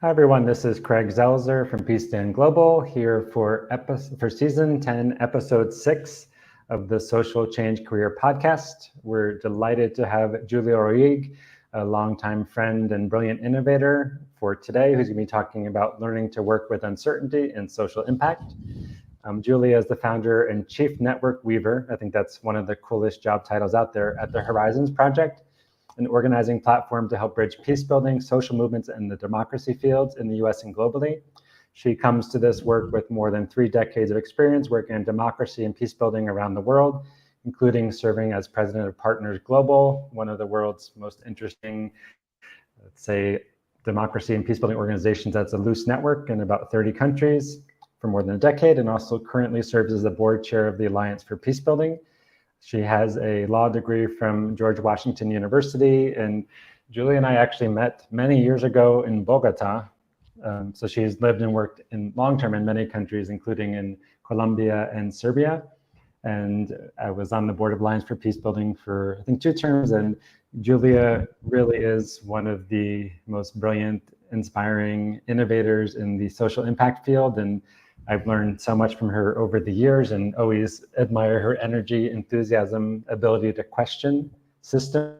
Hi everyone, this is Craig Zelzer from PCDN Global here for season 10, episode 6 of the Social Change Career Podcast. We're delighted to have Julia Roig, a longtime friend and brilliant innovator, for today, who's going to be talking about learning to work with uncertainty and social impact. Julia is the founder and chief network weaver. I think that's one of the coolest job titles out there at the Horizons Project, an organizing platform to help bridge peacebuilding, social movements, and the democracy fields in the US and globally. She comes to this work with more than 3 decades of experience working in democracy and peacebuilding around the world, including serving as president of Partners Global, one of the world's most interesting, let's say, democracy and peacebuilding organizations that's a loose network in about 30 countries for more than a decade, and also currently serves as the board chair of the Alliance for Peacebuilding. She has a law degree from George Washington University, and Julie and I actually met many years ago in Bogota. So she's lived and worked in long-term in many countries, including in Colombia and Serbia. And I was on the board of Alliance for Peacebuilding for, I think, 2 terms. And Julia really is one of the most brilliant, inspiring innovators in the social impact field. And I've learned so much from her over the years and always admire her energy, enthusiasm, ability to question systems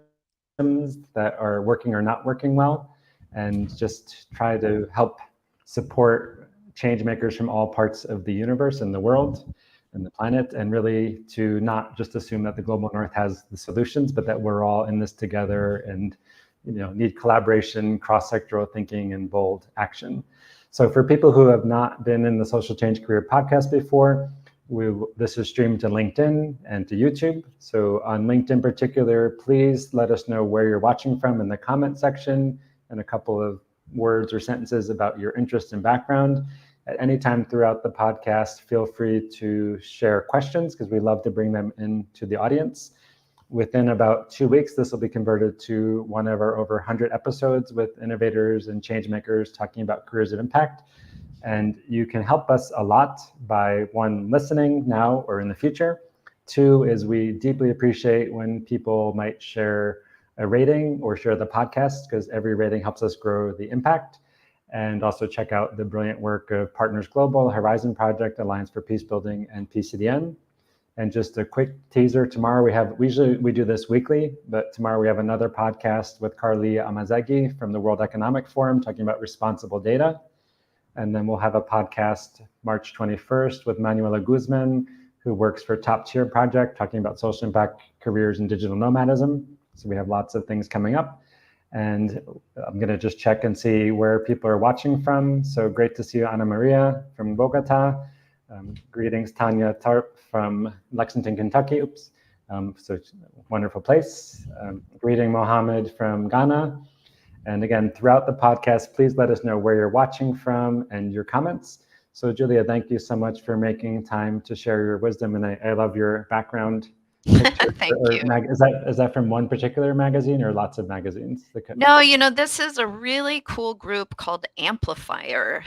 that are working or not working well, and just try to help support change makers from all parts of the universe and the world and the planet, and really to not just assume that the global north has the solutions, but that we're all in this together and need collaboration, cross-sectoral thinking, and bold action. So for people who have not been in the Social Change Career Podcast before, this is streamed to LinkedIn and to YouTube. So on LinkedIn in particular, please let us know where you're watching from in the comment section and a couple of words or sentences about your interest and background. At any time throughout the podcast, feel free to share questions because we love to bring them into the audience. Within about 2 weeks, this will be converted to one of our over 100 episodes with innovators and change makers talking about careers of impact. And you can help us a lot by, 1, listening now or in the future. 2 is we deeply appreciate when people might share a rating or share the podcast, because every rating helps us grow the impact. And also check out the brilliant work of Partners Global, Horizon Project, Alliance for Peacebuilding, and PCDN. And just a quick teaser, tomorrow we do this weekly, but tomorrow we have another podcast with Carly Amazeghi from the World Economic Forum talking about responsible data. And then we'll have a podcast March 21st with Manuela Guzman, who works for Top Tier Project, talking about social impact careers and digital nomadism. So we have lots of things coming up. And I'm going to just check and see where people are watching from. So great to see you, Ana Maria from Bogota. Greetings, Tanya Tarp from Lexington, Kentucky. So wonderful place. Greeting Mohammed from Ghana. And again, throughout the podcast, please let us know where you're watching from and your comments. So Julia, thank you so much for making time to share your wisdom. And I love your background picture. Thank you. Is that from one particular magazine or lots of magazines? No, this is a really cool group called Amplifier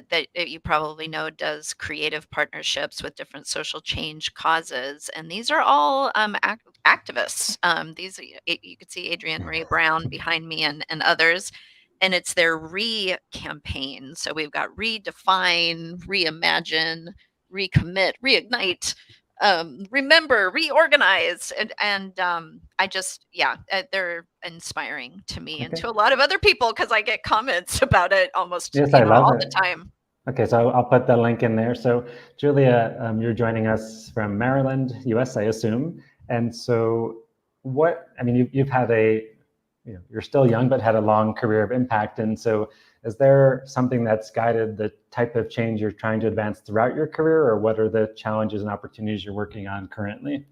that you probably know does creative partnerships with different social change causes. And these are all activists. You could see Adrienne Marie Brown behind me and others. And it's their campaign. So we've got redefine, reimagine, recommit, reignite, remember, reorganize, and I just they're inspiring to me and to a lot of other people because I get comments about it almost Yes, I love all it. the time. Okay, so I'll put the link in there. So Julia, you're joining us from Maryland, US, I assume. And so you've had you're still young, but had a long career of impact. And so is there something that's guided the type of change you're trying to advance throughout your career, or what are the challenges and opportunities you're working on currently?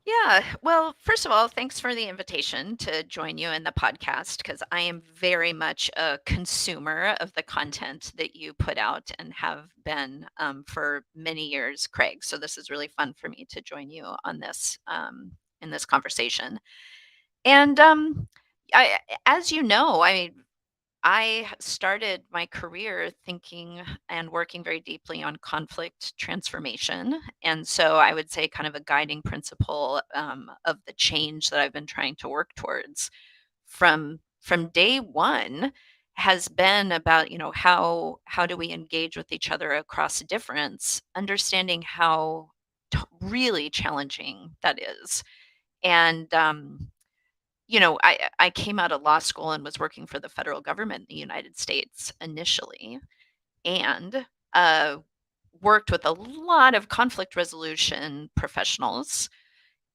Yeah, well, first of all, thanks for the invitation to join you in the podcast because I am very much a consumer of the content that you put out and have been for many years, Craig. So this is really fun for me to join you on this in this conversation. And as you know, I started my career thinking and working very deeply on conflict transformation. And so I would say kind of a guiding principle of the change that I've been trying to work towards from day one has been about, how do we engage with each other across difference, understanding how really challenging that is. And I came out of law school and was working for the federal government in the United States initially, and uh, worked with a lot of conflict resolution professionals,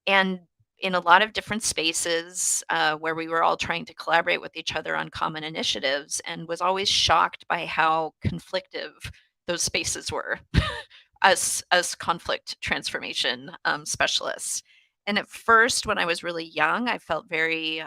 and in a lot of different spaces where we were all trying to collaborate with each other on common initiatives, and was always shocked by how conflictive those spaces were as conflict transformation specialists. And at first, when I was really young, I felt very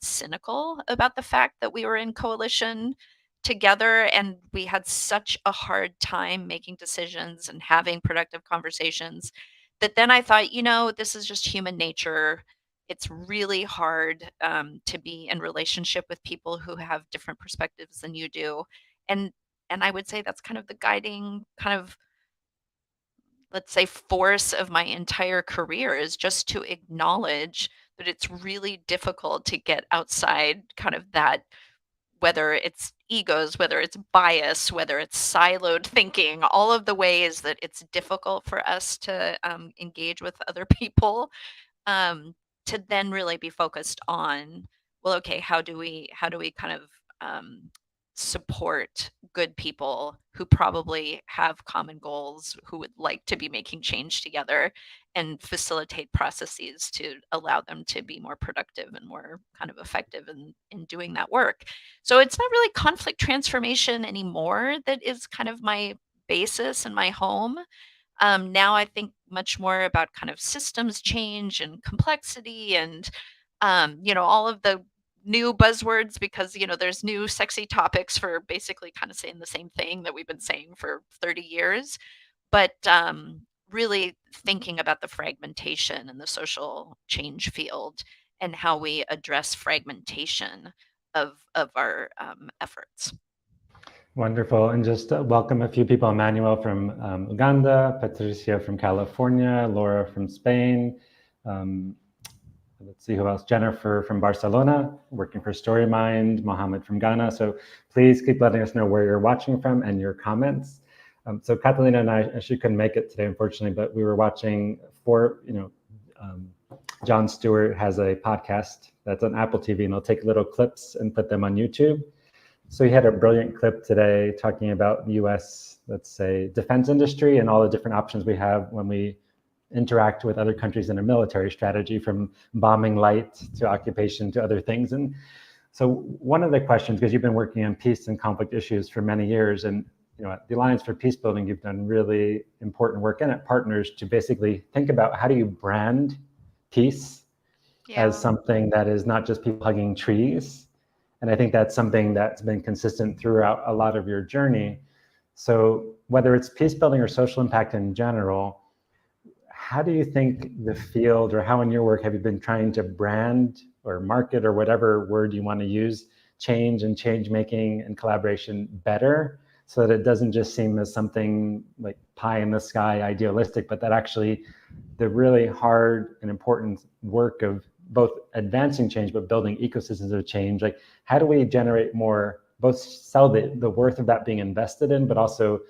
cynical about the fact that we were in coalition together and we had such a hard time making decisions and having productive conversations, that then I thought, this is just human nature. It's really hard to be in relationship with people who have different perspectives than you do. And and I would say that's kind of the guiding kind of, let's say, force of my entire career, is just to acknowledge that it's really difficult to get outside kind of that, whether it's egos, whether it's bias, whether it's siloed thinking, all of the ways that it's difficult for us to engage with other people, um, to then really be focused on, well, okay, how do we kind of support good people who probably have common goals, who would like to be making change together, and facilitate processes to allow them to be more productive and more kind of effective in doing that work. So it's not really conflict transformation anymore that is kind of my basis and my home. Now I think much more about kind of systems change and complexity, and all of the new buzzwords, because there's new sexy topics for basically kind of saying the same thing that we've been saying for 30 years. But really thinking about the fragmentation in the social change field, and how we address fragmentation of our efforts. Wonderful. And just welcome a few people: Emmanuel from Uganda, Patricia from California, Laura from Spain. Let's see who else. Jennifer from Barcelona, working for StoryMind, Mohammed from Ghana. So please keep letting us know where you're watching from and your comments. So Catalina and I, she couldn't make it today, unfortunately, but we were watching Jon Stewart has a podcast that's on Apple TV, and he'll take little clips and put them on YouTube. So he had a brilliant clip today talking about the US, let's say, defense industry and all the different options we have when we interact with other countries in a military strategy, from bombing light to occupation to other things. And so one of the questions, because you've been working on peace and conflict issues for many years, and at the Alliance for Peacebuilding, you've done really important work, and at Partners, to basically think about how do you brand peace as something that is not just people hugging trees. And I think that's something that's been consistent throughout a lot of your journey. So whether it's peace building or social impact in general, how do you think the field, or how in your work have you been trying to brand or market, or whatever word you want to use, change and change making and collaboration better, so that it doesn't just seem as something like pie in the sky idealistic, but that actually the really hard and important work of both advancing change but building ecosystems of change, like how do we generate more, both sell the worth of that being invested in, but also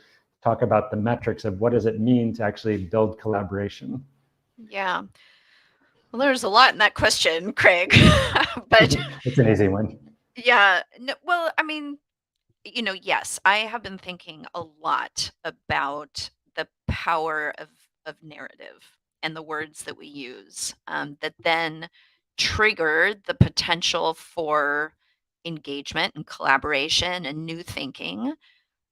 talk about the metrics of what does it mean to actually build collaboration? Yeah. Well, there's a lot in that question, Craig. But it's an easy one. Yeah, no, well, I mean, yes, I have been thinking a lot about the power of narrative and the words that we use, that then trigger the potential for engagement and collaboration and new thinking,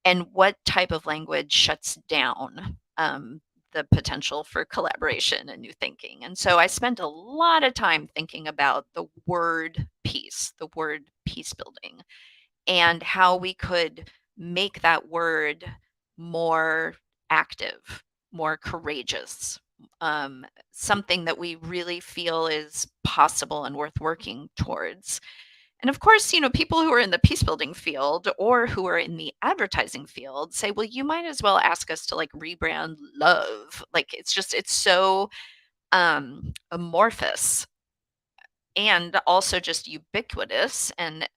and what type of language shuts down the potential for collaboration and new thinking. And so I spent a lot of time thinking about the word peace, the word peace building, and how we could make that word more active, more courageous, something that we really feel is possible and worth working towards. And of course, people who are in the peace building field or who are in the advertising field say, well, you might as well ask us to like rebrand love. Like it's so amorphous and also just ubiquitous. And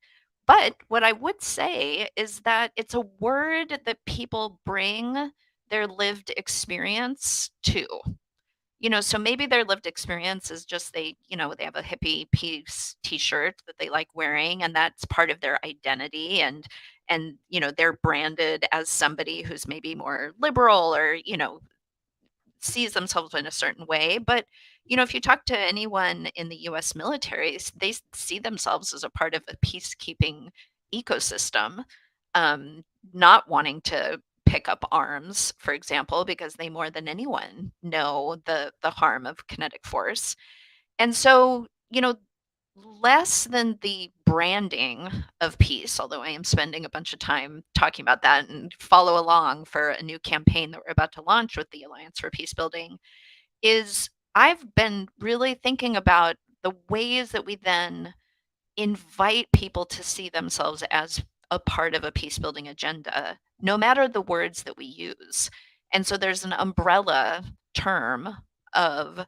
But what I would say is that it's a word that people bring their lived experience to. So maybe their lived experience is just they have a hippie peace t-shirt that they like wearing, and that's part of their identity, and they're branded as somebody who's maybe more liberal or sees themselves in a certain way. But if you talk to anyone in the US military, they see themselves as a part of a peacekeeping ecosystem, um, not wanting to pick up arms, for example, because they more than anyone know the harm of kinetic force. And so, less than the branding of peace, although I am spending a bunch of time talking about that, and follow along for a new campaign that we're about to launch with the Alliance for Peacebuilding, is I've been really thinking about the ways that we then invite people to see themselves as a part of a peace building agenda, no matter the words that we use. And so there's an umbrella term of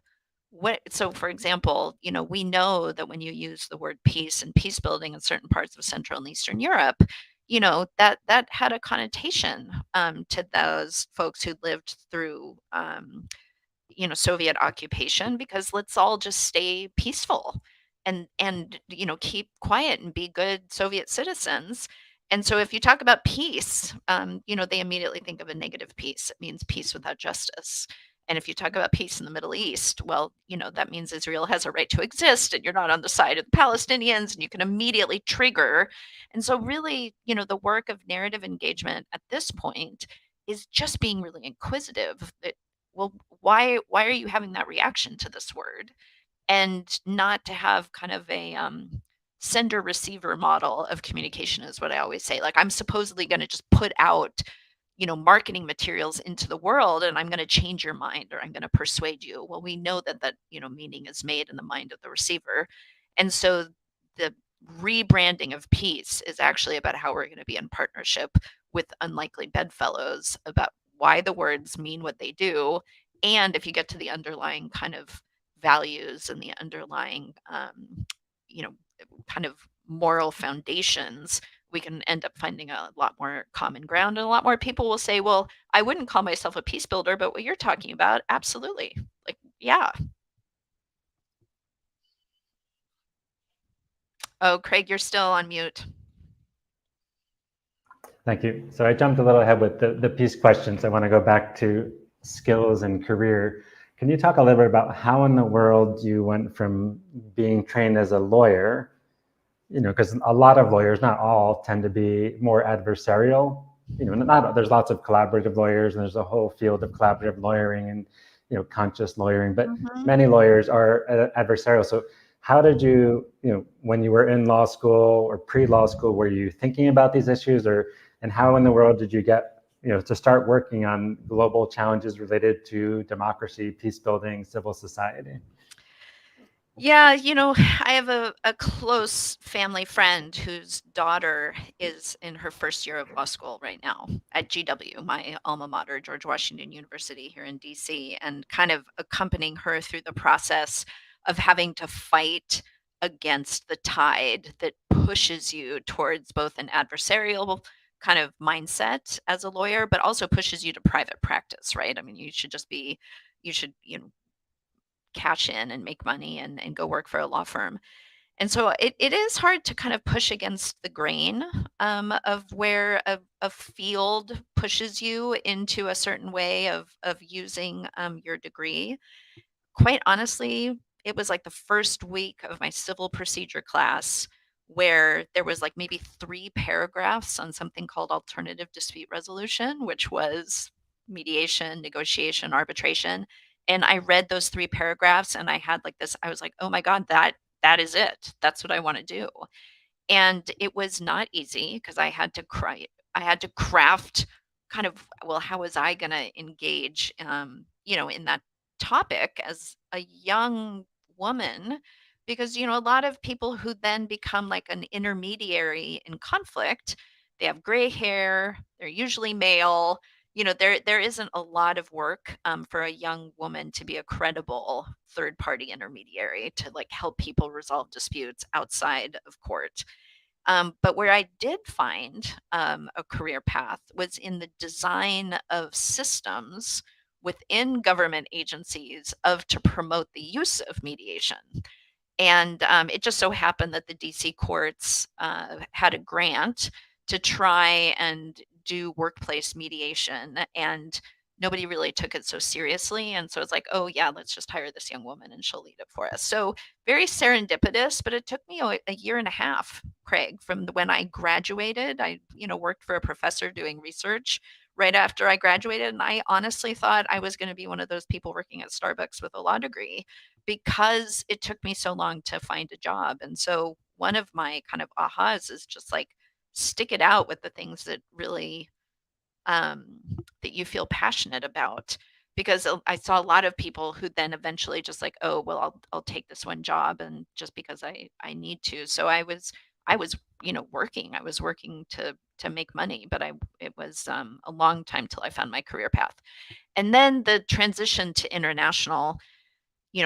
so for example, we know that when you use the word peace and peace building in certain parts of Central and Eastern Europe, that had a connotation to those folks who lived through Soviet occupation, because let's all just stay peaceful and keep quiet and be good Soviet citizens. And so if you talk about peace, they immediately think of a negative peace. It means peace without justice. And if you talk about peace in the Middle East, well, that means Israel has a right to exist and you're not on the side of the Palestinians, and you can immediately trigger. And so really, the work of narrative engagement at this point is just being really inquisitive. Well, why are you having that reaction to this word? And not to have kind of a sender receiver model of communication is what I always say. Like, I'm supposedly going to just put out marketing materials into the world, and I'm going to change your mind, or I'm going to persuade you. Well, we know that meaning is made in the mind of the receiver. And so the rebranding of peace is actually about how we're going to be in partnership with unlikely bedfellows about why the words mean what they do. And if you get to the underlying kind of values and the underlying you know kind of moral foundations, we can end up finding a lot more common ground, and a lot more people will say, well, I wouldn't call myself a peace builder, but what you're talking about, absolutely. Like, yeah. Oh, Craig, you're still on mute. Thank you. So I jumped a little ahead with the peace questions. I want to go back to skills and career. Can you talk a little bit about how in the world you went from being trained as a lawyer, because a lot of lawyers, not all, tend to be more adversarial. There's lots of collaborative lawyers, and there's a whole field of collaborative lawyering and conscious lawyering, but many lawyers are adversarial. So how did you, when you were in law school or pre-law school, were you thinking about these issues, and how in the world did you get, to start working on global challenges related to democracy, peace building, civil society? Yeah, I have a close family friend whose daughter is in her first year of law school right now at GW, my alma mater, George Washington University here in DC, and kind of accompanying her through the process of having to fight against the tide that pushes you towards both an adversarial kind of mindset as a lawyer, but also pushes you to private practice, right? I mean, you should, cash in and make money and go work for a law firm. And so it is hard to kind of push against the grain of where a field pushes you into a certain way of using your degree. Quite honestly, it was like the first week of my civil procedure class where there was like maybe 3 paragraphs on something called alternative dispute resolution, which was mediation, negotiation, arbitration. And I read those 3 paragraphs and I had like this, I was like, oh my God, that is it. That's what I want to do. And it was not easy because I had to craft kind of, well, how was I going to engage, in that topic as a young woman? Because, a lot of people who then become like an intermediary in conflict, they have gray hair, they're usually male. There isn't a lot of work for a young woman to be a credible third party intermediary to like help people resolve disputes outside of court. But where I did find a career path was in the design of systems within government agencies to promote the use of mediation. And it just so happened that the DC courts had a grant to try and do workplace mediation, and nobody really took it so seriously. And so it's like, oh, yeah, let's just hire this young woman and she'll lead it for us. So very serendipitous, but it took me a year and a half, Craig, from when I graduated. I, worked for a professor doing research right after I graduated. And I honestly thought I was going to be one of those people working at Starbucks with a law degree because it took me so long to find a job. And so one of my kind of ahas is just like stick it out with the things that really that you feel passionate about, because I saw a lot of people who then eventually just like, oh well, I'll take this one job and just because I need to. So I was working. I was working to make money, but it was a long time till I found my career path. And then the transition to international,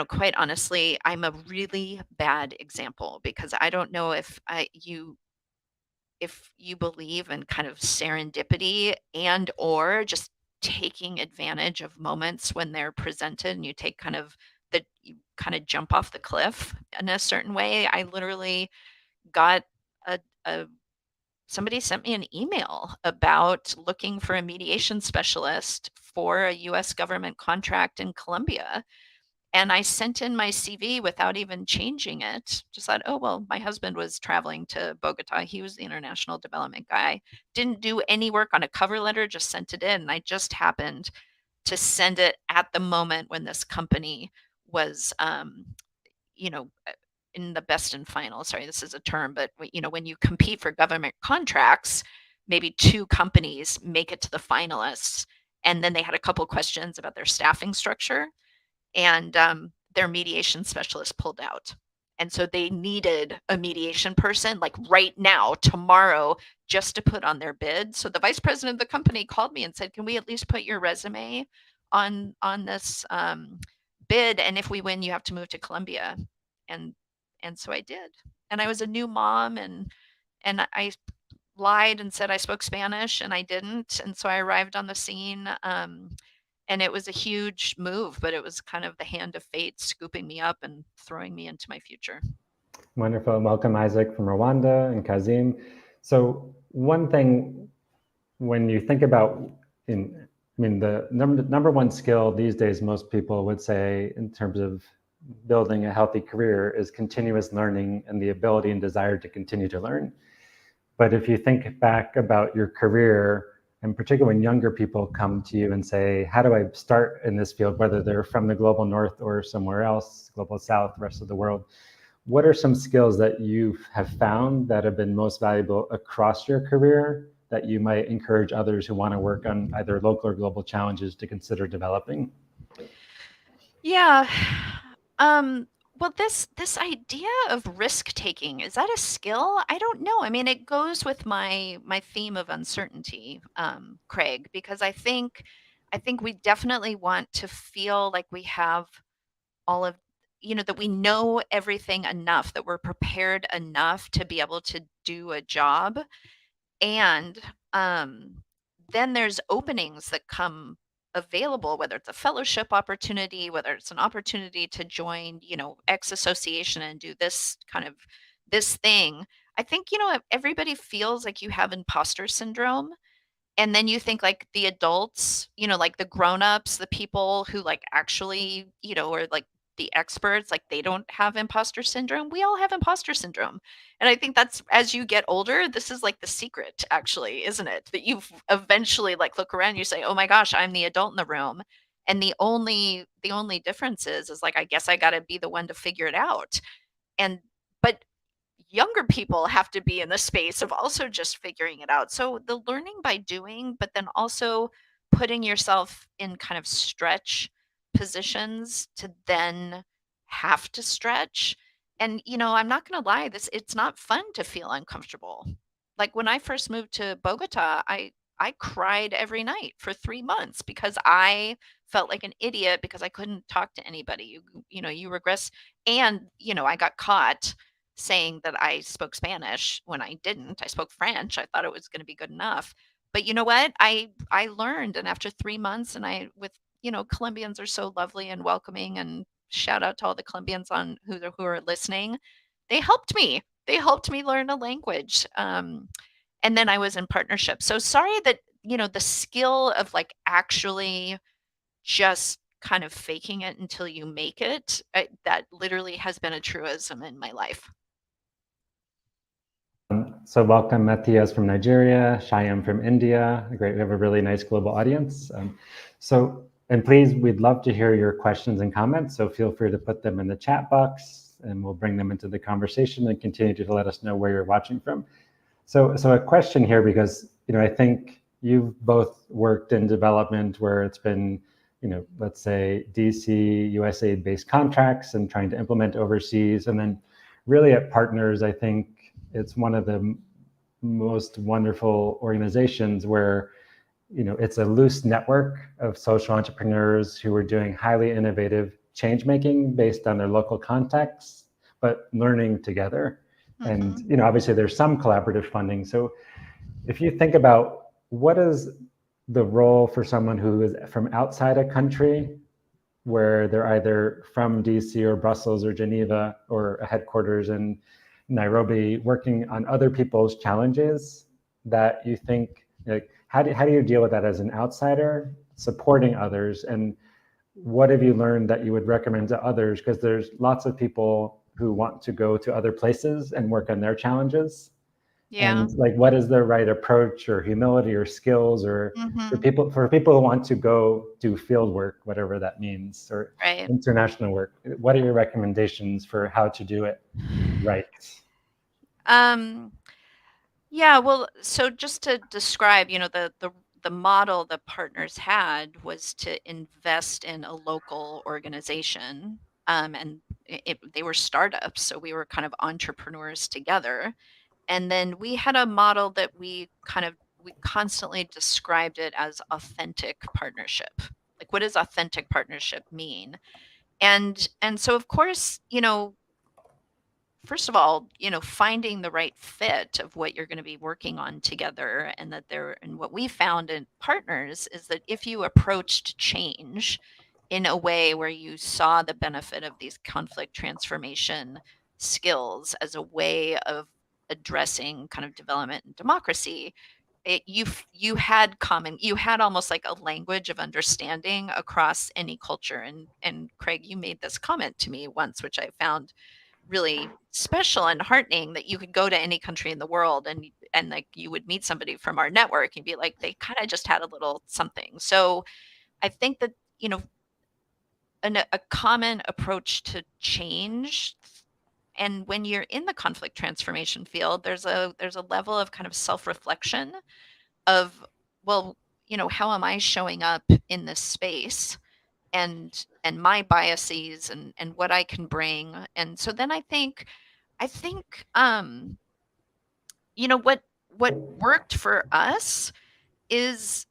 quite honestly, I'm a really bad example because I don't know if you believe in kind of serendipity and or just taking advantage of moments when they're presented and you kind of jump off the cliff in a certain way. I literally got a somebody sent me an email about looking for a mediation specialist for a US government contract in Colombia, and I sent in my CV without even changing it. Just thought, oh, well, my husband was traveling to Bogota. He was the international development guy. Didn't do any work on a cover letter, just sent it in. And I just happened to send it at the moment when this company was, you know, uh, in the best and final. Sorry, this is a term, but when you compete for government contracts, maybe two companies make it to the finalists. And then they had a couple questions about their staffing structure, and their mediation specialist pulled out. And so they needed a mediation person like right now, tomorrow, just to put on their bid. So the vice president of the company called me and said, "Can we at least put your resume on this bid? And if we win, you have to move to Colombia." And and so I did. And I was a new mom, and I lied and said I spoke Spanish, and I didn't. And so I arrived on the scene. And it was a huge move, but it was kind of the hand of fate scooping me up and throwing me into my future. Wonderful. Welcome, Isaac from Rwanda, and Kazim. So one thing, when you think about, the number one skill these days, most people would say in terms of building a healthy career is continuous learning and the ability and desire to continue to learn. But if you think back about your career, and particularly when younger people come to you and say, how do I start in this field, whether they're from the global north or somewhere else, global south, rest of the world, what are some skills that you have found that have been most valuable across your career that you might encourage others who want to work on either local or global challenges to consider developing? Yeah. Well, this idea of risk taking, is that a skill? I don't know. I mean, it goes with my theme of uncertainty, Craig, because I think we definitely want to feel like we have all of, that we know everything enough, that we're prepared enough to be able to do a job. And then there's openings that come available, whether it's a fellowship opportunity, whether it's an opportunity to join, X association and do this thing. I think, everybody feels like you have imposter syndrome, and then you think like the adults, like the grown-ups, the people who like actually, are like the experts, like they don't have imposter syndrome. We all have imposter syndrome. And I think that's, as you get older, this is like the secret actually, isn't it? That you eventually like look around, you say, "Oh my gosh, I'm the adult in the room." And the only difference is like I guess I got to be the one to figure it out. And but younger people have to be in the space of also just figuring it out. So the learning by doing, but then also putting yourself in kind of stretch positions to then have to stretch. And I'm not going to lie, this it's not fun to feel uncomfortable. Like when I first moved to Bogota, I cried every night for 3 months because I felt like an idiot because I couldn't talk to anybody. You regress, and I got caught saying that I spoke Spanish when I didn't. I spoke French. I thought it was going to be good enough. But you know what? I learned, and after 3 months, and I with Colombians are so lovely and welcoming, and shout out to all the Colombians on who are listening. They helped me. They helped me learn a language. And then I was in partnership. So sorry that, the skill of like actually just kind of faking it until you make it, that literally has been a truism in my life. So welcome Matthias from Nigeria, Shyam from India. Great, we have a really nice global audience. And please, we'd love to hear your questions and comments. So feel free to put them in the chat box and we'll bring them into the conversation and continue to let us know where you're watching from. So a question here, because I think you've both worked in development where it's been, let's say DC, USAID-based contracts and trying to implement overseas, and then really at Partners, I think it's one of the most wonderful organizations where it's a loose network of social entrepreneurs who are doing highly innovative change making based on their local contexts, but learning together. And obviously there's some collaborative funding. So if you think about what is the role for someone who is from outside a country, where they're either from DC or Brussels or Geneva or a headquarters in Nairobi, working on other people's challenges, that you think, like, how do you deal with that as an outsider, supporting others? And what have you learned that you would recommend to others? Because there's lots of people who want to go to other places and work on their challenges. Yeah. And like, what is the right approach or humility or skills, or for people who want to go do field work, whatever that means, or Right. international work? What are your recommendations for how to do it right? Yeah, well, so just to describe, the model that Partners had was to invest in a local organization. And they were startups, so we were kind of entrepreneurs together. And then we had a model that we constantly described it as authentic partnership. Like, what does authentic partnership mean? And so of course, first of all, finding the right fit of what you're going to be working on together, and what we found in Partners is that if you approached change in a way where you saw the benefit of these conflict transformation skills as a way of addressing kind of development and democracy, you had almost like a language of understanding across any culture. And Craig, you made this comment to me once, which I found really special and heartening, that you could go to any country in the world and like you would meet somebody from our network and be like, they kind of just had a little something. So I think that, a common approach to change, and when you're in the conflict transformation field, there's a level of kind of self-reflection of, well, how am I showing up in this space, and my biases, and what I can bring. And so then I think what worked for us is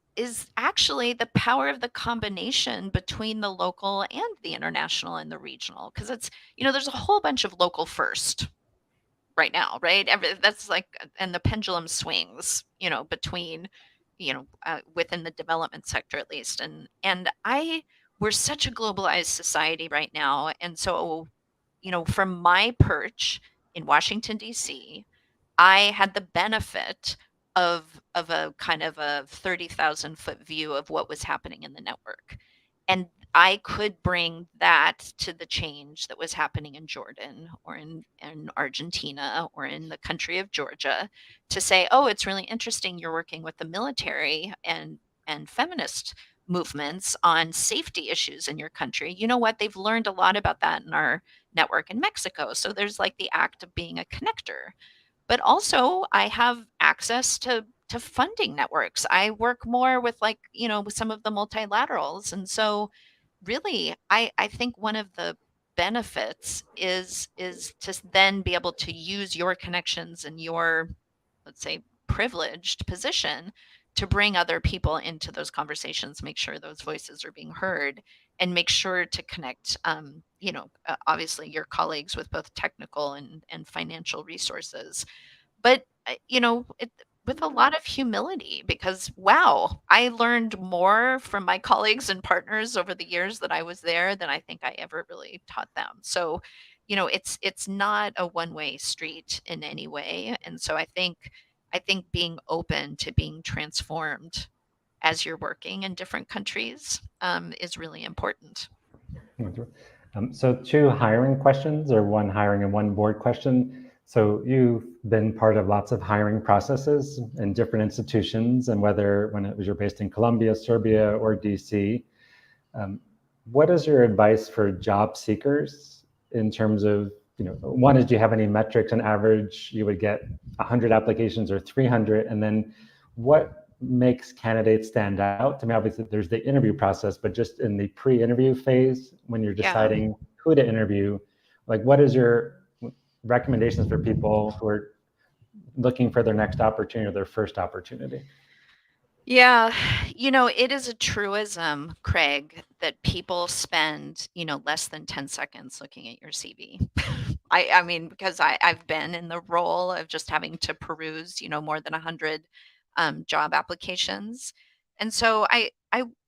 actually the power of the combination between the local and the international and the regional, because it's, there's a whole bunch of local first right now, right? That's like, and the pendulum swings, between, within the development sector at least. And we're such a globalized society right now. And so, from my perch in Washington, D.C., I had the benefit of a kind of a 30,000-foot view of what was happening in the network. And I could bring that to the change that was happening in Jordan or in Argentina or in the country of Georgia, to say, oh, it's really interesting you're working with the military and feminist movements on safety issues in your country. You know what? They've learned a lot about that in our network in Mexico. So there's like the act of being a connector. But also I have access to funding networks. I work more with, like, with some of the multilaterals. And so really, I think one of the benefits is to then be able to use your connections and your, let's say, privileged position to bring other people into those conversations, make sure those voices are being heard, and make sure to connect, obviously your colleagues with both technical and financial resources. But, with a lot of humility, because, wow, I learned more from my colleagues and partners over the years that I was there than I think I ever really taught them. So, it's not a one-way street in any way. And so I think being open to being transformed as you're working in different countries, is really important. So 2 hiring questions, or 1 hiring and 1 board question. So you've been part of lots of hiring processes in different institutions, and whether when you're based in Colombia, Serbia, or DC, what is your advice for job seekers in terms of, one is, do you have any metrics on average you would get 100 applications or 300? And then what makes candidates stand out? I mean, obviously there's the interview process, but just in the pre-interview phase, when you're Yeah. deciding who to interview, like, what is your recommendations for people who are looking for their next opportunity or their first opportunity? Yeah, it is a truism, Craig, that people spend, less than 10 seconds looking at your CV. I mean, because I've been in the role of just having to peruse, more than 100 job applications. And so I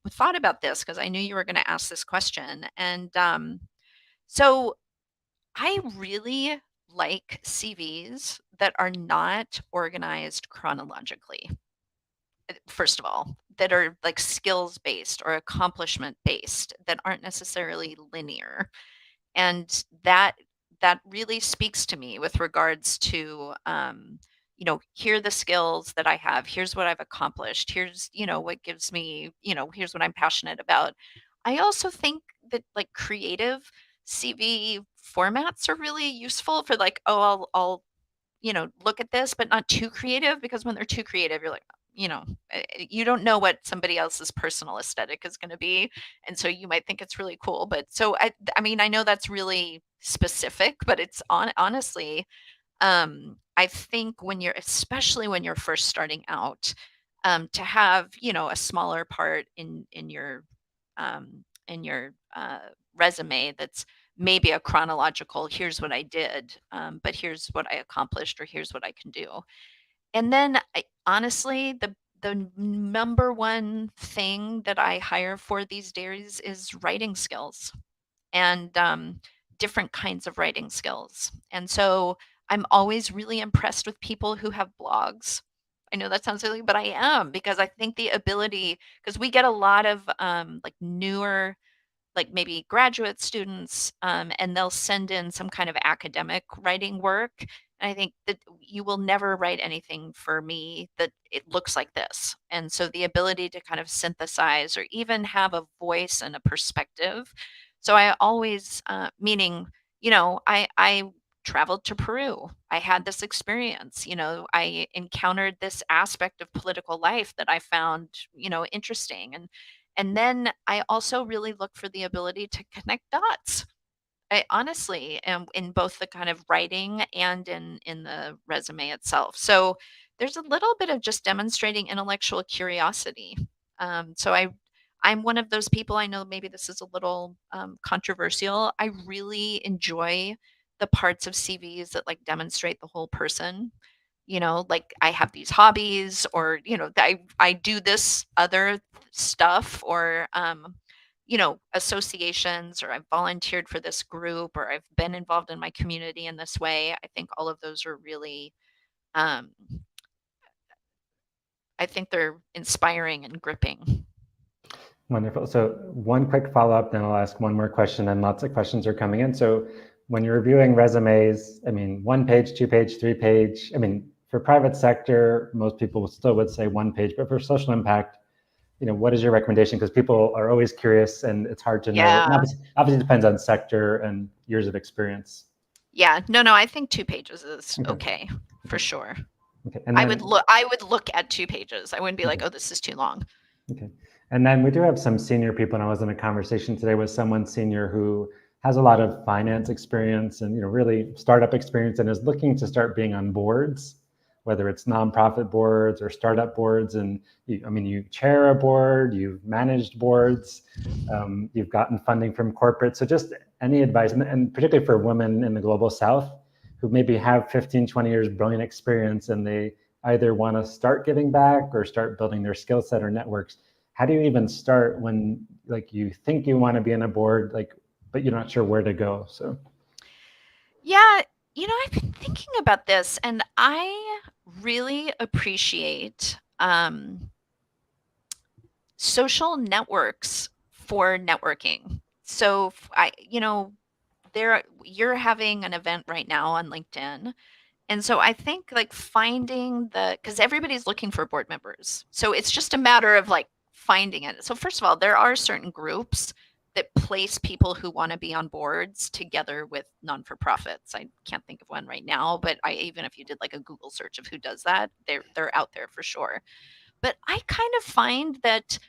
thought about this because I knew you were going to ask this question. And so I really like CVs that are not organized chronologically. First of all, that are like skills based or accomplishment based, that aren't necessarily linear. And that really speaks to me with regards to, here are the skills that I have, here's what I've accomplished, here's, what gives me, here's what I'm passionate about. I also think that, like, creative CV formats are really useful for, like, oh, I'll look at this, but not too creative, because when they're too creative, you're like, you don't know what somebody else's personal aesthetic is going to be. And so you might think it's really cool. But so, I mean, I know that's really specific, but it's honestly, I think especially when you're first starting out, to have, a smaller part in your resume that's maybe a chronological, here's what I did, but here's what I accomplished, or here's what I can do. And then, honestly, the number one thing that I hire for these days is writing skills, and different kinds of writing skills. And so I'm always really impressed with people who have blogs. I know that sounds silly, but I am, because I think the ability, because we get a lot of like newer, like maybe graduate students, and they'll send in some kind of academic writing work. And I think that you will never write anything for me that it looks like this. And so the ability to kind of synthesize, or even have a voice and a perspective. So I always, meaning, I traveled to Peru. I had this experience, I encountered this aspect of political life that I found, interesting. And then I also really look for the ability to connect dots. I honestly am, in both the kind of writing and in the resume itself. So there's a little bit of just demonstrating intellectual curiosity. So I'm one of those people. I know maybe this is a little controversial. I really enjoy the parts of CVs that, like, demonstrate the whole person. Like, I have these hobbies, or, I do this other stuff, or, associations, or I've volunteered for this group, or I've been involved in my community in this way. I think all of those are really, um, I think they're inspiring and gripping. Wonderful. So one quick follow-up, then I'll ask one more question, and lots of questions are coming in. So when you're reviewing resumes, I mean, 1 page, 2 page, 3 page, I mean, for private sector, most people still would say 1 page, but for social impact, what is your recommendation? Because people are always curious, and it's hard to know. Yeah. And obviously it depends on sector and years of experience. Yeah. No, I think 2 pages is okay, for sure. Okay. And then, I would look at 2 pages. I wouldn't be like, oh, this is too long. Okay. And then we do have some senior people, and I was in a conversation today with someone senior who has a lot of finance experience and really startup experience, and is looking to start being on boards. whether it's nonprofit boards or startup boards. And you chair a board, you've managed boards, you've gotten funding from corporate. So just any advice, and particularly for women in the global South who maybe have 15, 20 years brilliant experience, and they either want to start giving back or start building their skill set or networks. How do you even start when you think you want to be on a board, but you're not sure where to go? So Yeah, I've been thinking about this, and I really appreciate social networks for networking. So you're having an event right now on LinkedIn. And so I think finding because everybody's looking for board members. So it's just a matter of finding it. So first of all, there are certain groups that place people who want to be on boards together with non-for-profits. I can't think of one right now, but even if you did a Google search of who does that, they're out there for sure. But I kind of find that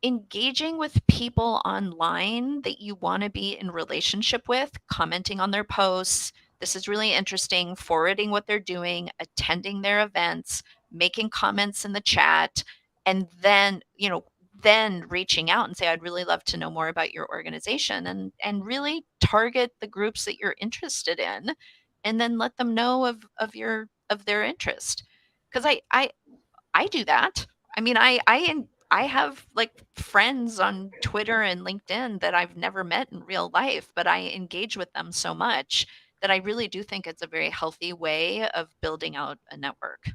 engaging with people online that you want to be in relationship with, commenting on their posts, this is really interesting, forwarding what they're doing, attending their events, making comments in the chat, and then reaching out and say, I'd really love to know more about your organization, and really target the groups that you're interested in, and then let them know of their interest. Because I do that. I mean, I have friends on Twitter and LinkedIn that I've never met in real life, but I engage with them so much that I really do think it's a very healthy way of building out a network.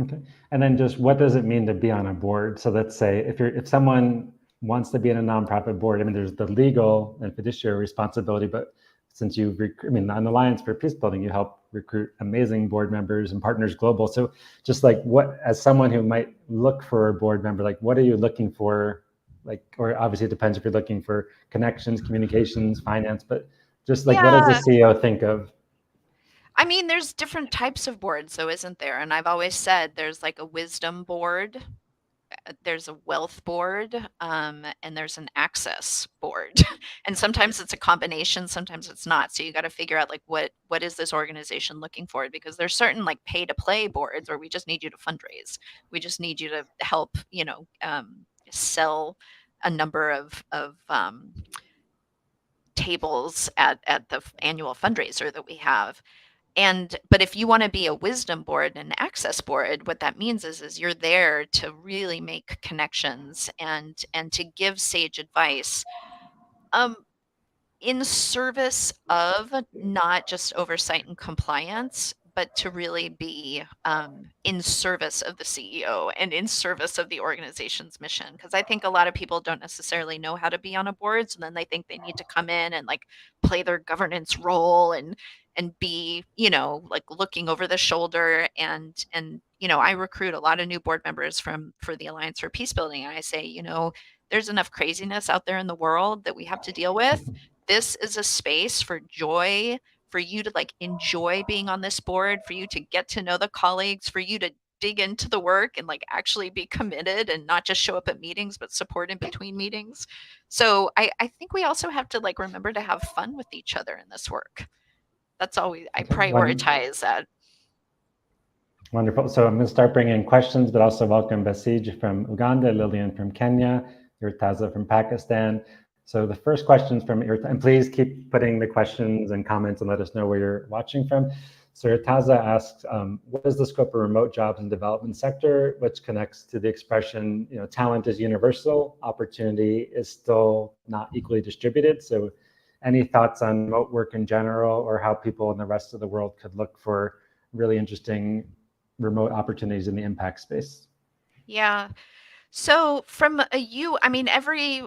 okay. And then just what does it mean to be on a board? So let's say if someone wants to be in a nonprofit board, there's the legal and fiduciary responsibility, but since on Alliance for Peacebuilding, you help recruit amazing board members and partners global. So just as someone who might look for a board member, what are you looking for? Or obviously it depends if you're looking for connections, communications, finance, but just what does the CEO think of? I mean, there's different types of boards, though, isn't there? And I've always said there's a wisdom board, there's a wealth board, and there's an access board. And sometimes it's a combination, sometimes it's not. So you got to figure out what is this organization looking for? Because there's certain pay to play boards where we just need you to fundraise. We just need you to help, sell a number of tables at the annual fundraiser that we have. But if you want to be a wisdom board and an access board, what that means is you're there to really make connections and to give sage advice. In service of not just oversight and compliance, but to really be in service of the CEO and in service of the organization's mission. Because I think a lot of people don't necessarily know how to be on a board, so then they think they need to come in and play their governance role and be looking over the shoulder. And I recruit a lot of new board members for the Alliance for Peacebuilding, and I say, there's enough craziness out there in the world that we have to deal with. This is a space for joy, for you to enjoy being on this board, for you to get to know the colleagues, for you to dig into the work and actually be committed and not just show up at meetings, but support in between meetings. So I think we also have to remember to have fun with each other in this work. That's always, I prioritize that. Wonderful. So I'm going to start bringing in questions, but also welcome Basij from Uganda, Lillian from Kenya, Irtaza from Pakistan. So the first question is from Irtaza, and please keep putting the questions and comments and let us know where you're watching from. So Irtaza asks, what is the scope of remote jobs in the development sector, which connects to the expression, talent is universal, opportunity is still not equally distributed. So any thoughts on remote work in general, or how people in the rest of the world could look for really interesting remote opportunities in the impact space? Yeah. So every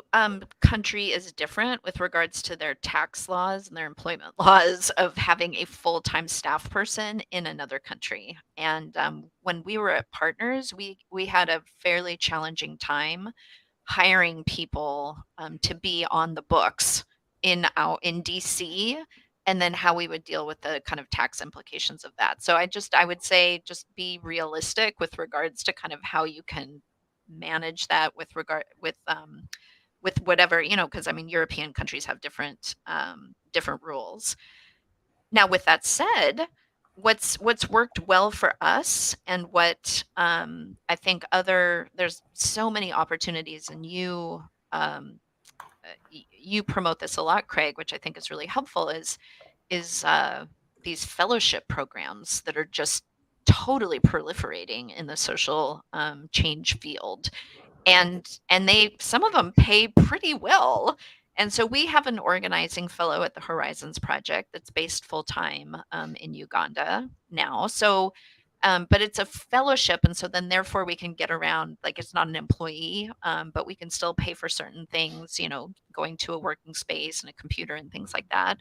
country is different with regards to their tax laws and their employment laws of having a full-time staff person in another country. And when we were at Partners, we had a fairly challenging time hiring people to be on the books in DC, and then how we would deal with the kind of tax implications of that. So I would say just be realistic with regards to kind of how you can manage that with whatever, because European countries have different rules. Now, with that said, what's worked well for us and what I think there's so many opportunities, and you promote this a lot, Craig, which I think is really helpful, is these fellowship programs that are just totally proliferating in the social change field, and they some of them pay pretty well. And so we have an organizing fellow at the Horizons Project that's based full time in Uganda now. So, but it's a fellowship, and so then therefore we can get around, like it's not an employee, but we can still pay for certain things, going to a working space and a computer and things like that.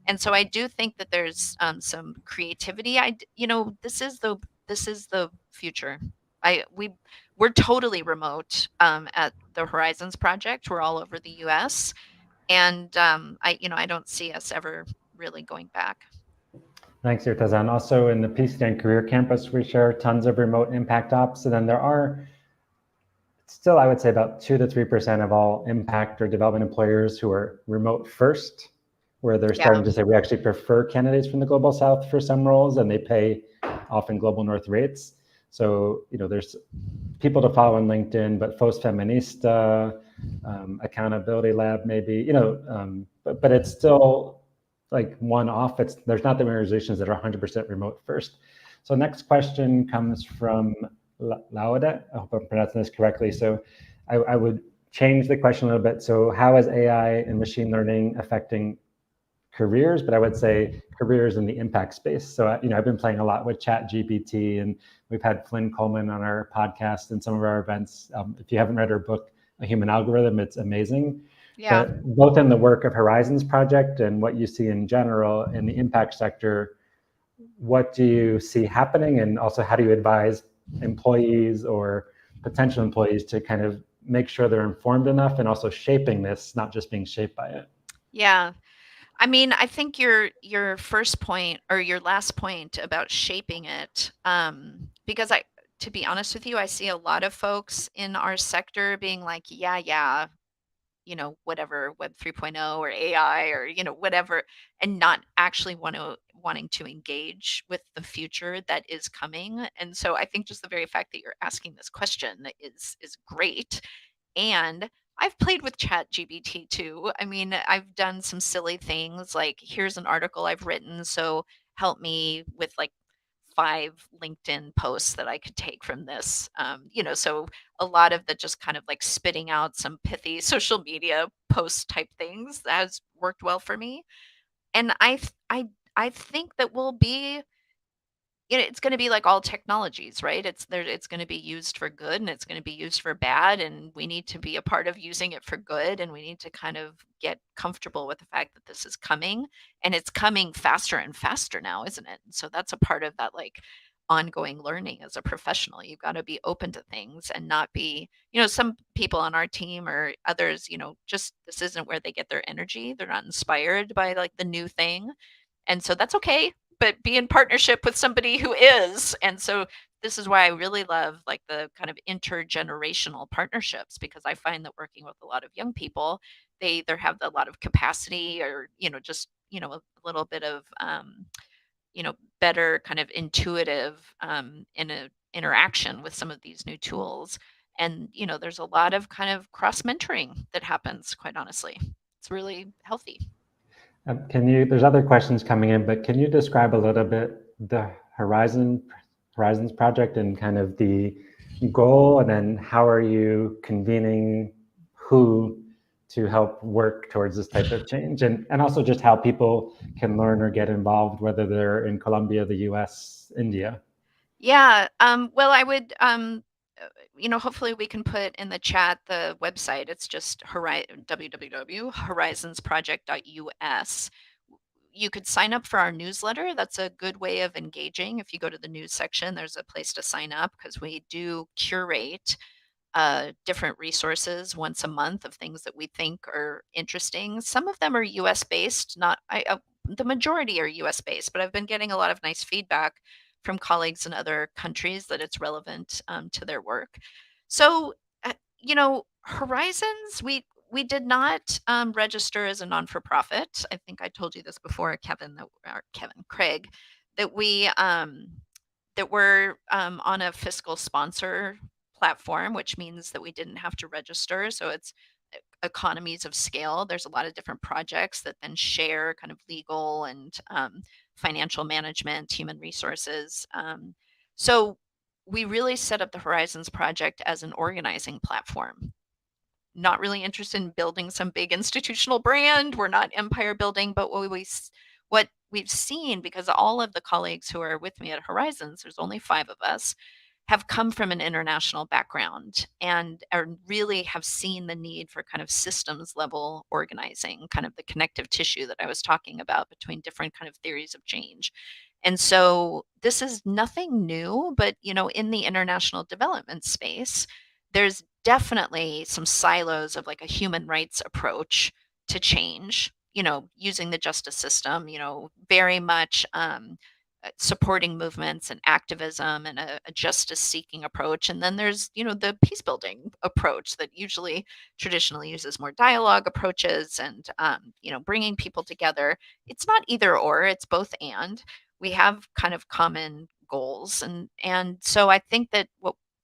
And so I do think that there's some creativity. This is the future. We're totally remote at the Horizons Project. We're all over the U.S. and I don't see us ever really going back. Thanks, Irtaza. Also in the PCDN Career Campus, we share tons of remote impact ops. And then there are still, I would say, about 2 to 3% of all impact or development employers who are remote first, where they're starting to say we actually prefer candidates from the Global South for some roles, and they pay often Global North rates. So, there's people to follow on LinkedIn, but Fos Feminista, Accountability Lab, maybe, but it's still like one-off. There's not that many organizations that are 100% remote first. So next question comes from Lauda. I hope I'm pronouncing this correctly. So I would change the question a little bit. So how is AI and machine learning affecting careers? But I would say careers in the impact space. So I've been playing a lot with ChatGPT, and we've had Flynn Coleman on our podcast and some of our events. If you haven't read her book, A Human Algorithm, it's amazing. Yeah. But both in the work of Horizons Project and what you see in general in the impact sector, what do you see happening? And also, how do you advise employees or potential employees to kind of make sure they're informed enough and also shaping this, not just being shaped by it? Yeah. I mean, I think your first point or your last point about shaping it, because to be honest with you, I see a lot of folks in our sector being like, yeah, whatever Web 3.0 or AI or, whatever, and not actually wanting to engage with the future that is coming. And so I think just the very fact that you're asking this question is great. And I've played with ChatGPT too. I mean, I've done some silly things like, here's an article I've written, so help me with like 5 LinkedIn posts that I could take from this. So a lot of the just kind of like spitting out some pithy social media post type things that has worked well for me. And I think that we'll be it's gonna be like all technologies, right? It's gonna be used for good and it's gonna be used for bad, and we need to be a part of using it for good, and we need to kind of get comfortable with the fact that this is coming, and it's coming faster and faster now, isn't it? And so that's a part of that, like, ongoing learning as a professional. You've gotta be open to things and not be some people on our team or others, just this isn't where they get their energy. They're not inspired by, like, the new thing, and so that's okay, but be in partnership with somebody who is. And so this is why I really love like the kind of intergenerational partnerships, because I find that working with a lot of young people, they either have a lot of capacity or, just, a little bit of, better kind of intuitive in a interaction with some of these new tools. And, there's a lot of kind of cross mentoring that happens, quite honestly. It's really healthy. There's other questions coming in, but can you describe a little bit the Horizons Project and kind of the goal, and then how are you convening who to help work towards this type of change, and also just how people can learn or get involved, whether they're in Colombia, the US, India? Yeah. Well, I would, hopefully we can put in the chat the website. It's just www.horizonsproject.us. You could sign up for our newsletter. That's a good way of engaging. If you go to the news section, there's a place to sign up because we do curate different resources once a month of things that we think are interesting. Some of them are US based, not the majority are US based, but I've been getting a lot of nice feedback from colleagues in other countries that it's relevant to their work. So, Horizons, we did not register as a non for profit. I think I told you this before, Kevin, Craig, that we're on a fiscal sponsor platform, which means that we didn't have to register. So it's economies of scale. There's a lot of different projects that then share kind of legal and financial management, human resources. So we really set up the Horizons Project as an organizing platform. Not really interested in building some big institutional brand. We're not empire building, but what we've seen, because all of the colleagues who are with me at Horizons, there's only 5 of us, have come from an international background and are really have seen the need for kind of systems level organizing, kind of the connective tissue that I was talking about between different kind of theories of change. And so this is nothing new, but in the international development space, there's definitely some silos of like a human rights approach to change, using the justice system, very much supporting movements and activism and a justice seeking approach. And then there's, the peace building approach that usually traditionally uses more dialogue approaches and, bringing people together. It's not either or, it's both and. We have kind of common goals. And so I think that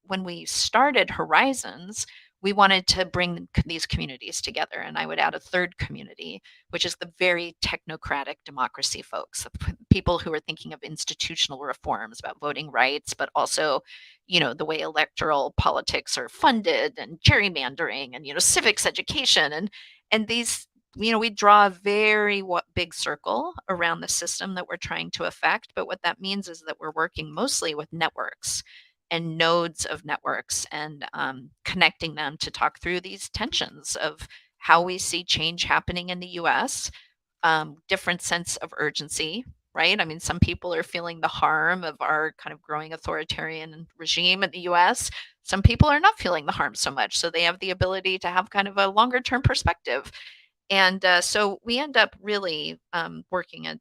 when we started Horizons, we wanted to bring these communities together. And I would add a third community, which is the very technocratic democracy folks, people who are thinking of institutional reforms about voting rights, but also, the way electoral politics are funded and gerrymandering and, civics education. And these, we draw a very big circle around the system that we're trying to affect. But what that means is that we're working mostly with networks and nodes of networks and connecting them to talk through these tensions of how we see change happening in the US, different sense of urgency, right? I mean, some people are feeling the harm of our kind of growing authoritarian regime in the US. Some people are not feeling the harm so much. So they have the ability to have kind of a longer term perspective. And so we end up really working at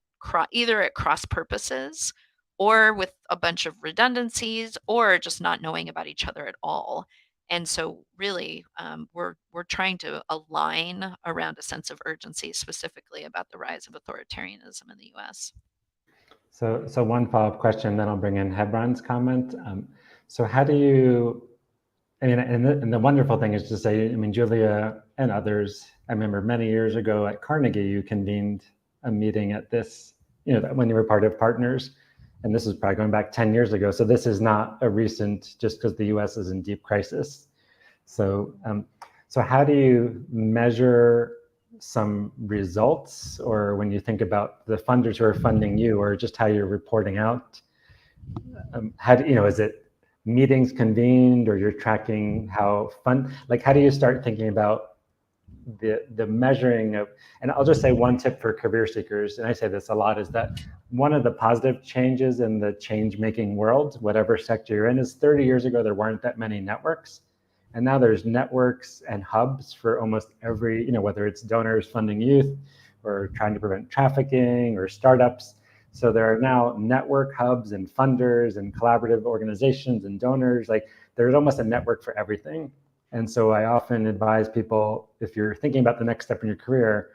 either at cross purposes or with a bunch of redundancies or just not knowing about each other at all. And so really we're trying to align around a sense of urgency, specifically about the rise of authoritarianism in the US. So one follow-up question, then I'll bring in Hebron's comment. So how do you, I mean, and the wonderful thing is to say, I mean, Julia and others, I remember many years ago at Carnegie, you convened a meeting at this, when you were part of Partners, and this is probably going back 10 years ago. So this is not a recent, just because the US is in deep crisis. So, so how do you measure some results, or when you think about the funders who are funding you, or just how you're reporting out? How do is it meetings convened, or you're tracking how how do you start thinking about the measuring of? And I'll just say one tip for career seekers, and I say this a lot, is that one of the positive changes in the change making world, whatever sector you're in, is 30 years ago there weren't that many networks. And now there's networks and hubs for almost every, whether it's donors funding youth or trying to prevent trafficking or startups. So there are now network hubs and funders and collaborative organizations and donors. Like there's almost a network for everything. And so I often advise people, if you're thinking about the next step in your career,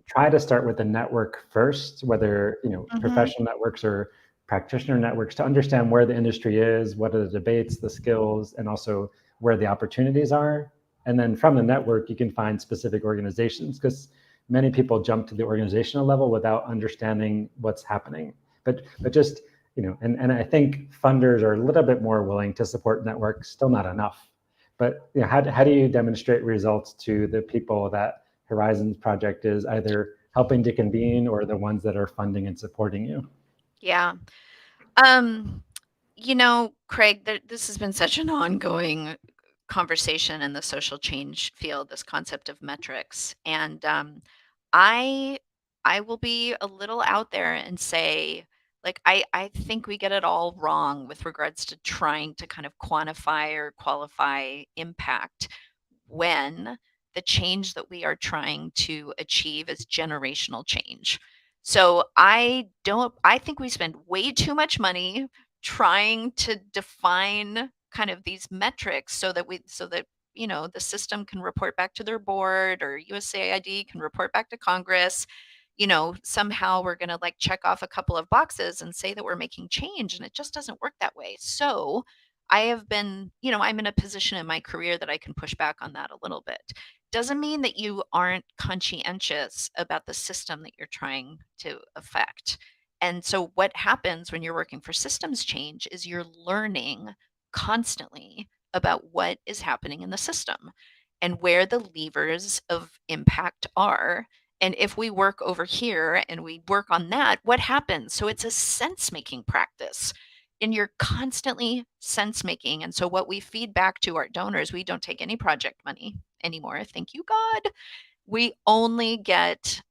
try to start with the network first, whether, professional networks or practitioner networks, to understand where the industry is, what are the debates, the skills, and also where the opportunities are. And then from the network, you can find specific organizations, because many people jump to the organizational level without understanding what's happening. But just, and I think funders are a little bit more willing to support networks, still not enough. But how do you demonstrate results to the people that Horizons Project is either helping to convene or the ones that are funding and supporting you? Yeah. Craig, this has been such an ongoing conversation in the social change field, this concept of metrics. And I I will be a little out there and say, like, I think we get it all wrong with regards to trying to kind of quantify or qualify impact when the change that we are trying to achieve is generational change. So I think we spend way too much money trying to define kind of these metrics so that the system can report back to their board, or USAID can report back to Congress, somehow we're going to like check off a couple of boxes and say that we're making change, and it just doesn't work that way. So I have been, I'm in a position in my career that I can push back on that a little bit. Doesn't mean that you aren't conscientious about the system that you're trying to affect. And so what happens when you're working for systems change is you're learning constantly about what is happening in the system and where the levers of impact are. And if we work over here and we work on that, what happens? So it's a sense making practice, and you're constantly sense making. And so what we feed back to our donors, we don't take any project money anymore. Thank you, God. We only get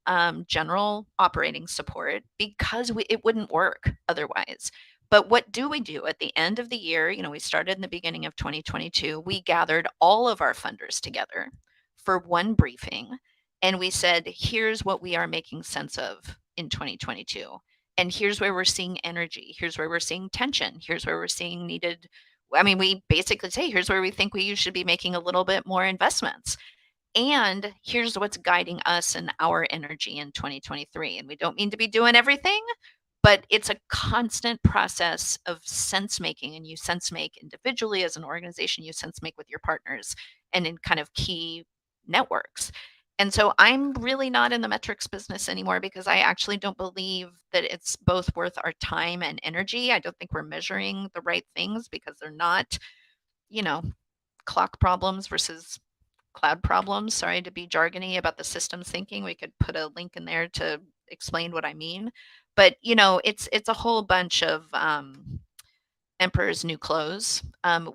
general operating support because it wouldn't work otherwise. But what do we do at the end of the year? We started in the beginning of 2022. We gathered all of our funders together for one briefing, and we said, here's what we are making sense of in 2022. And here's where we're seeing energy. Here's where we're seeing tension. Here's where we're seeing needed. I mean, we basically say, here's where we think we should be making a little bit more investments. And here's what's guiding us and our energy in 2023. And we don't mean to be doing everything, but it's a constant process of sense making. And you sense make individually as an organization, you sense make with your partners and in kind of key networks. And so I'm really not in the metrics business anymore because I actually don't believe that it's both worth our time and energy. I don't think we're measuring the right things because they're not, clock problems versus cloud problems. Sorry to be jargony about the systems thinking. We could put a link in there to explain what I mean. But it's a whole bunch of emperor's new clothes.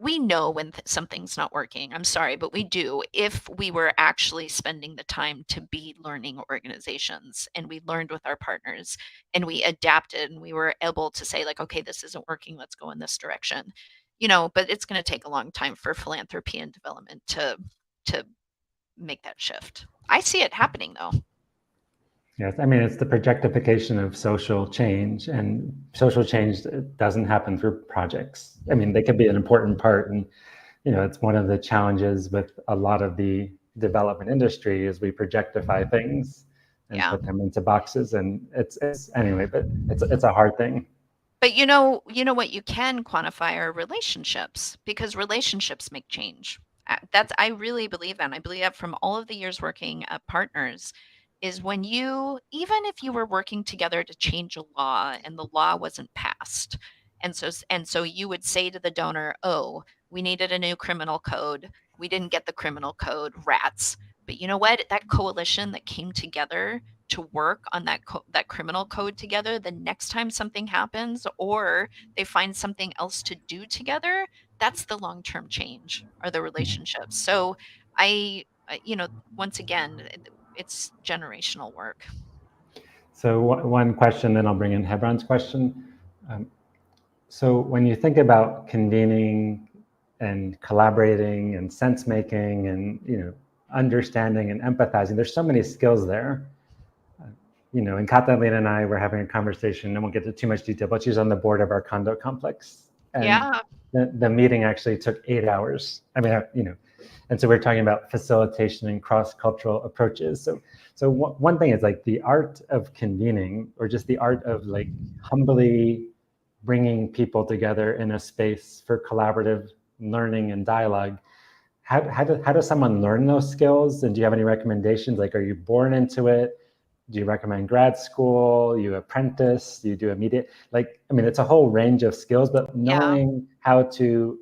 We know when something's not working. I'm sorry, but we do. If we were actually spending the time to be learning organizations, and we learned with our partners, and we adapted, and we were able to say like, okay, this isn't working. Let's go in this direction. But it's going to take a long time for philanthropy and development to make that shift. I see it happening though. Yes, I mean, it's the projectification of social change, and social change doesn't happen through projects. I mean, they could be an important part, and it's one of the challenges with a lot of the development industry is we projectify things and put them into boxes, and it's anyway, but it's a hard thing. But what you can quantify are relationships, because relationships make change. I really believe that. And I believe that from all of the years working at partners, is when even if you were working together to change a law and the law wasn't passed, and so you would say to the donor, oh, we needed a new criminal code. We didn't get the criminal code, rats. But you know what? That coalition that came together to work on that criminal code together, the next time something happens or they find something else to do together, that's the long-term change, are the relationships. So once again, it's generational work. So one question, then I'll bring in Hebron's question. So when you think about convening and collaborating and sense making and understanding and empathizing, there's so many skills there. And Catalina and I were having a conversation, and won't get into too much detail, but she's on the board of our condo complex. And the meeting actually took 8 hours. I mean, and so we're talking about facilitation and cross-cultural approaches. So one thing is like the art of convening, or just the art of like humbly bringing people together in a space for collaborative learning and dialogue. How does someone learn those skills? And do you have any recommendations? Like, are you born into it? Do you recommend grad school? You apprentice? Do you do immediate? Like, I mean, it's a whole range of skills, but knowing how to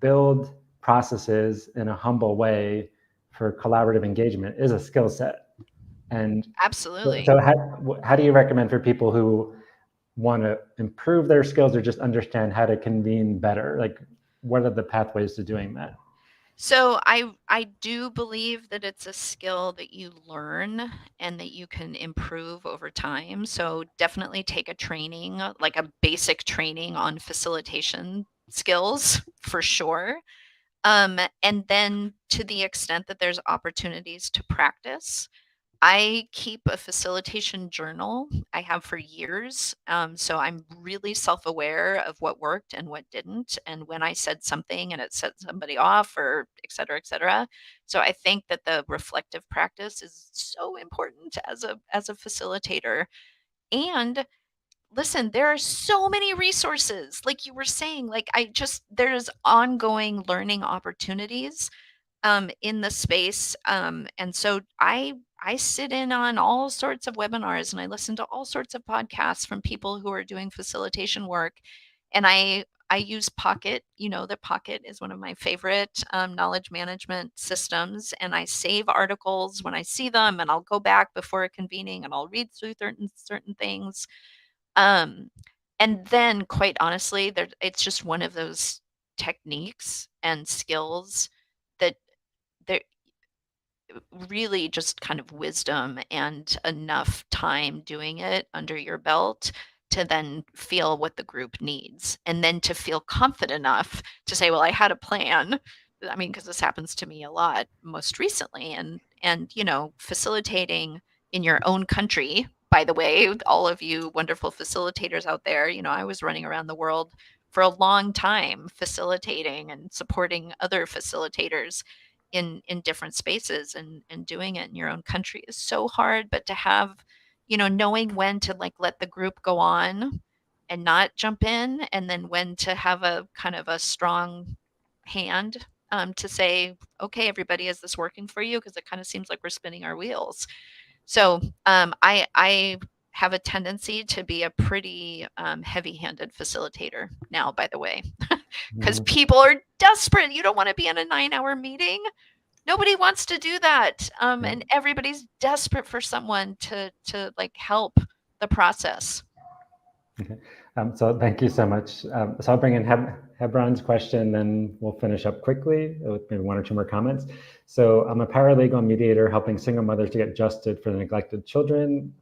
build processes in a humble way for collaborative engagement is a skill set. And absolutely. So how do you recommend for people who want to improve their skills or just understand how to convene better? Like, what are the pathways to doing that? So I do believe that it's a skill that you learn and that you can improve over time. So definitely take a training, like a basic training on facilitation skills for sure. And then to the extent that there's opportunities to practice, I keep a facilitation journal. I have for years. So I'm really self-aware of what worked and what didn't, and when I said something and it set somebody off, or et cetera, et cetera. So I think that the reflective practice is so important as a facilitator. And listen, there are so many resources. Like you were saying, like there's ongoing learning opportunities in the space. And so I sit in on all sorts of webinars and I listen to all sorts of podcasts from people who are doing facilitation work. And I use Pocket. You know, the Pocket is one of my favorite knowledge management systems. And I save articles when I see them, and I'll go back before a convening and I'll read through certain things. Um, and then, quite honestly, it's just one of those techniques and skills that there really just kind of wisdom and enough time doing it under your belt to then feel what the group needs, and then to feel confident enough to say, well, I had a plan. I mean, because this happens to me a lot most recently. And facilitating in your own country, by the way, all of you wonderful facilitators out there, I was running around the world for a long time facilitating and supporting other facilitators in different spaces, and doing it in your own country is so hard. But to have, knowing when to like let the group go on and not jump in, and then when to have a kind of a strong hand, to say, okay, everybody, is this working for you? Because it kind of seems like we're spinning our wheels. So I have a tendency to be a pretty heavy-handed facilitator now, by the way, because people are desperate. You don't want to be in a 9-hour meeting. Nobody wants to do that. And everybody's desperate for someone to like help the process. Okay. So thank you so much. So I'll bring in Hebron's question, then we'll finish up quickly with maybe one or two more comments. So I'm a paralegal mediator helping single mothers to get justice for the neglected children.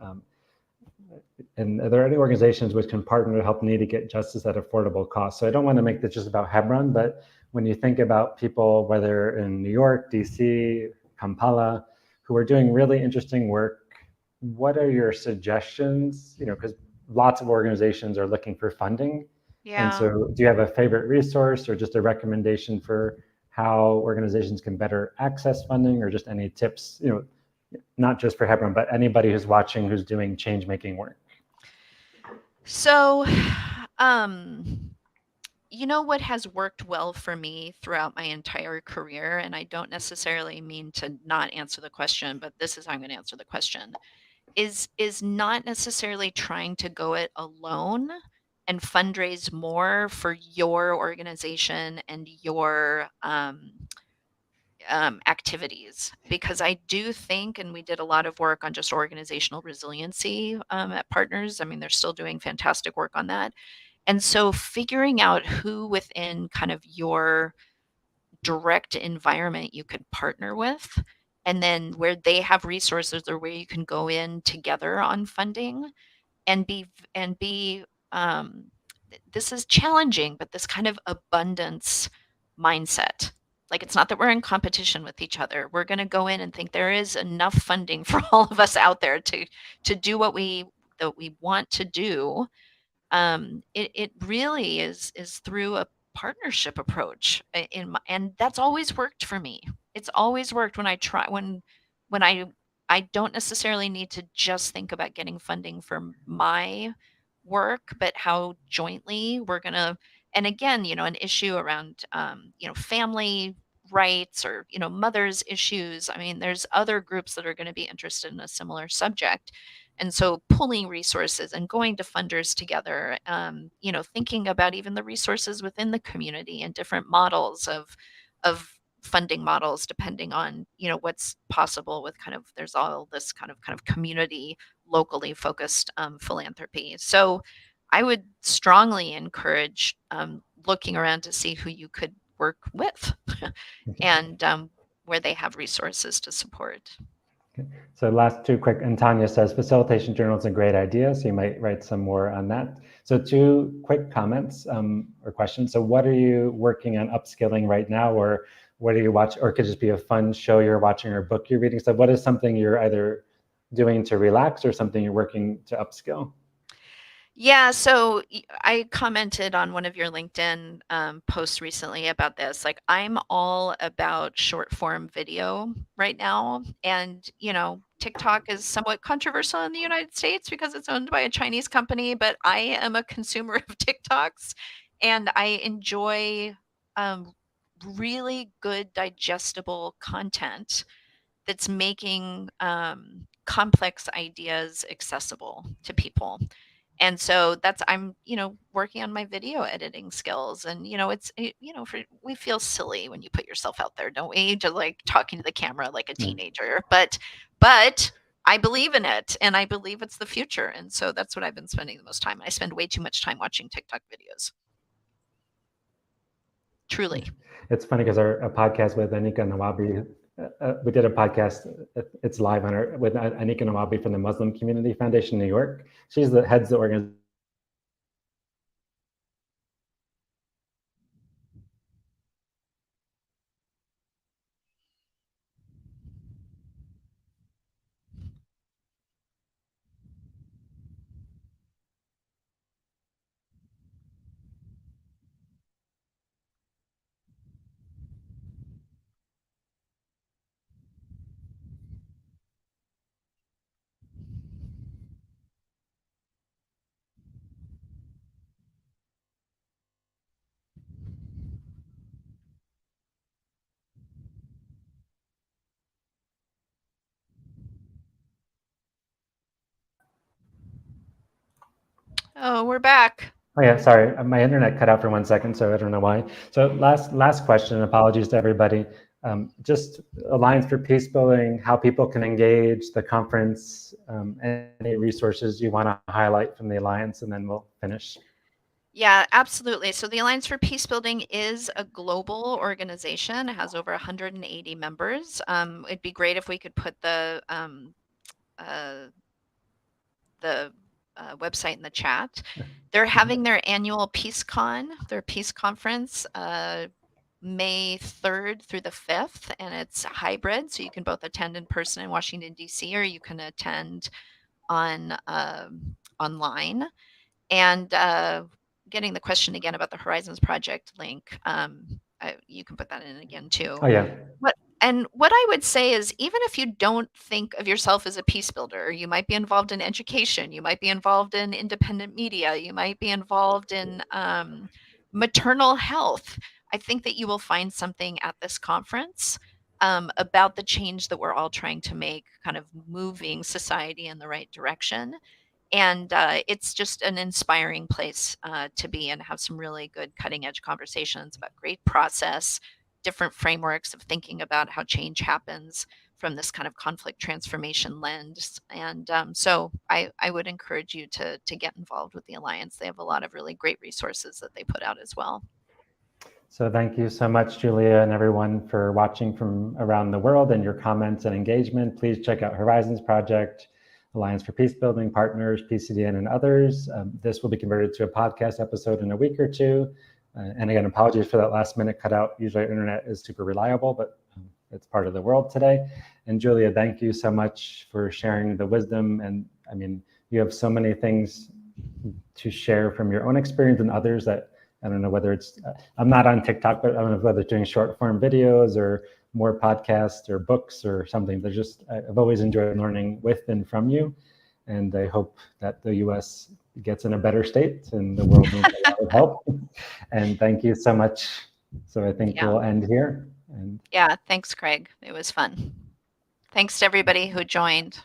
And are there any organizations which can partner to help needy get justice at affordable cost? So I don't want to make this just about Hebron, but when you think about people, whether in New York, DC, Kampala, who are doing really interesting work, what are your suggestions? Because lots of organizations are looking for funding. Yeah. And so do you have a favorite resource or just a recommendation for how organizations can better access funding, or just any tips, not just for Hebron, but anybody who's watching who's doing change-making work? So, what has worked well for me throughout my entire career, and I don't necessarily mean to not answer the question, but this is how I'm going to answer the question, is not necessarily trying to go it alone and fundraise more for your organization and your activities. Because I do think, and we did a lot of work on just organizational resiliency at Partners. I mean, they're still doing fantastic work on that. And so figuring out who within kind of your direct environment you could partner with, and then where they have resources or where you can go in together on funding, and be this is challenging, but this kind of abundance mindset. Like, it's not that we're in competition with each other. We're going to go in and think there is enough funding for all of us out there to do what we want to do. It really is through a partnership approach, and that's always worked for me. It's always worked when I don't necessarily need to just think about getting funding for my work, but how jointly we're gonna. And again, an issue around family rights, or mothers issues. I mean, there's other groups that are going to be interested in a similar subject. And so pulling resources and going to funders together, thinking about even the resources within the community and different models of funding models, depending on, what's possible with there's all this kind of community, locally focused philanthropy. So I would strongly encourage looking around to see who you could work with and where they have resources to support. Okay. So last two quick, and Tanya says, facilitation journal is a great idea, so you might write some more on that. So two quick comments or questions. So what are you working on upskilling right now, or what are you watching, or it could just be a fun show you're watching or book you're reading? So what is something you're either doing to relax or something you're working to upskill? Yeah, so I commented on one of your LinkedIn posts recently about this. Like, I'm all about short form video right now. And, TikTok is somewhat controversial in the United States because it's owned by a Chinese company, but I am a consumer of TikToks and I enjoy um, really good, digestible content that's making complex ideas accessible to people. And so I'm, working on my video editing skills. And, we feel silly when you put yourself out there, don't we? Just like talking to the camera like a teenager. But I believe in it and I believe it's the future. And so that's what I've been spending the most time. I spend way too much time watching TikTok videos. Truly. It's funny because a podcast with Anika Nawabi, we did a podcast. It's live on our with Anika Nawabi from the Muslim Community Foundation, New York. She's the heads the organization. Oh, we're back. Oh yeah, sorry, my internet cut out for 1 second, so I don't know why. So last question. Apologies to everybody. Just Alliance for Peacebuilding, how people can engage the conference, any resources you want to highlight from the Alliance, and then we'll finish. Yeah, absolutely. So the Alliance for Peacebuilding is a global organization. It has over 180 members. It'd be great if we could put uh, the website in the chat. They're having their annual PeaceCon, their peace conference, May 3rd through the 5th, and it's hybrid. So you can both attend in person in Washington, D.C., or you can attend online. And getting the question again about the Horizons Project link, you can put that in again too. Oh yeah. What I would say is, even if you don't think of yourself as a peace builder, you might be involved in education, you might be involved in independent media, you might be involved in maternal health. I think that you will find something at this conference about the change that we're all trying to make, kind of moving society in the right direction. And it's just an inspiring place to be and have some really good cutting edge conversations about great process, different frameworks of thinking about how change happens from this kind of conflict transformation lens. And so I would encourage you to get involved with the Alliance. They have a lot of really great resources that they put out as well. So thank you so much, Julia, and everyone for watching from around the world and your comments and engagement. Please check out Horizons Project, Alliance for Peacebuilding, Partners, PCDN, and others. This will be converted to a podcast episode in a week or two. And again, apologies for that last minute cutout. Usually our internet is super reliable, but it's part of the world today. And Julia, thank you so much for sharing the wisdom. And I mean, you have so many things to share from your own experience and others that I don't know whether it's, I'm not on TikTok, but I don't know whether it's doing short form videos or more podcasts or books or something. They're just, I've always enjoyed learning with and from you. And I hope that the US gets in a better state and the world needs a lot of help. And thank you so much. So I think we'll end here. And yeah, thanks, Craig. It was fun. Thanks to everybody who joined.